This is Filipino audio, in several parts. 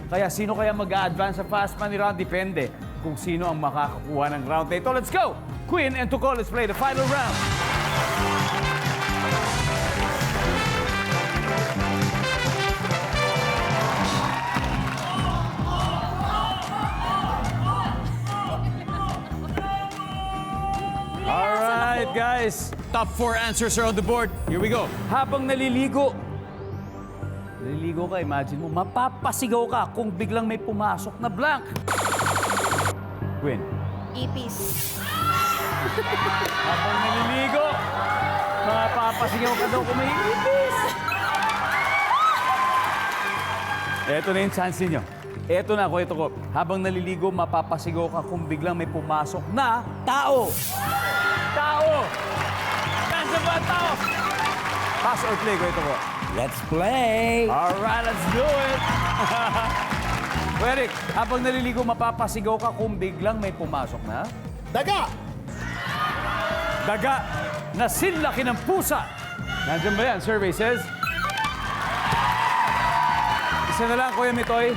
Kaya sino kaya mag-a-advance sa Fast Money Round? Depende kung sino ang makakakuha ng round na ito. Let's go! Queen and Tuco, let's play the final round. Alright, guys. Top 4 answers are on the board. Here we go. Habang naliligo ka, imagine mo, mapapasigaw ka kung biglang may pumasok na blank. Queen. Ipis. Habang naliligo, mapapasigaw ka daw kung may ipis. Eto na yung chance ninyo. Eto na, ito ko. Habang naliligo, mapapasigaw ka kung biglang may pumasok na tao. Tao! Nandiyan ba ang tao? Pass or play, ito ko. Let's play! Alright, let's do it! Eric, habang naliligo, mapapasigaw ka kung biglang may pumasok na? Daga! Daga na sinlaki ng pusa. Nandiyan ba yan? Survey says. Isa na lang, Kuya Mitoy.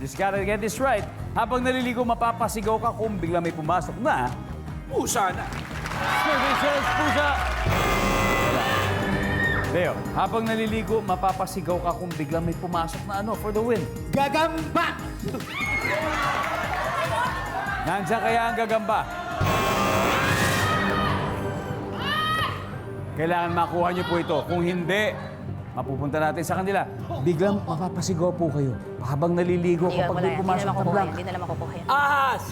Just gotta get this right. Habang naliligo, mapapasigaw ka kung biglang may pumasok na pusa na. Survey says, pusa. Leo, habang naliligo, mapapasigaw ka kung biglang may pumasok na ano for the win. Gagamba! Nandiyan kaya ang gagamba? Kailangan makuha niyo po ito. Kung hindi, mapupunta natin sa kanila. Biglang mapapasigaw po kayo habang naliligo Hindi, kapag wala may yan. pumasok na blank. Hindi na makukuha yan. Ahas!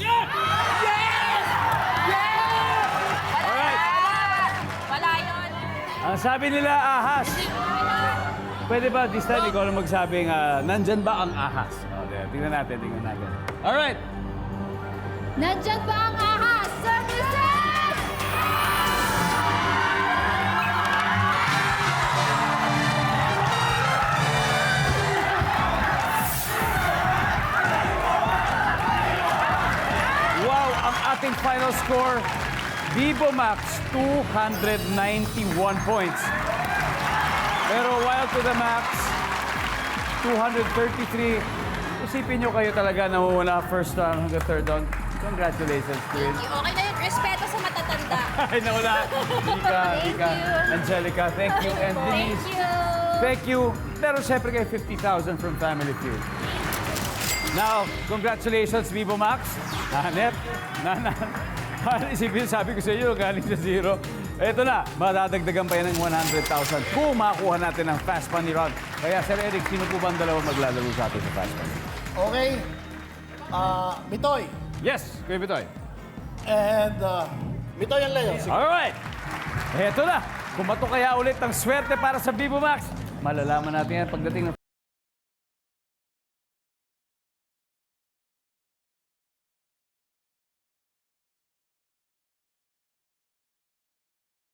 Alright. Wala yun. Ang sabi nila, ahas. Pwede ba this time ikaw na magsabing, nandyan ba ang ahas? Okay, tingnan natin. Alright. Nandyan ba ang ahas? Services! Wow, ang ating final score, Vivo Max, 291 points. Pero Wild to the Max, 233. Isipin nyo kayo talaga na mawala first round hanggang third round. Congratulations, Queen. Okay na yun. Respeto sa matatanda. Ay, nawala. Ika, you. Angelica, thank you. And Denise, Thank you. thank you. Pero syempre kayo 50,000 from Family Feud. Now, congratulations, Vivo Max. Hanep, Nanan. Isipin, sabi ko sa iyo, galing sa zero. Ito na, madadagdagan pa yan ng 100,000 kung makuha natin ang Fast Money Round. Kaya, Sir Eric, sino po ba ang dalawa maglalaro sa atin sa Fast Money? Okay. Mitoy. Yes, Kuya Bitoy. And Mitoy ang Leo. Alright. Eto na. Kumato kaya ulit ang swerte para sa Vivo Max. Malalaman natin yan pagdating ng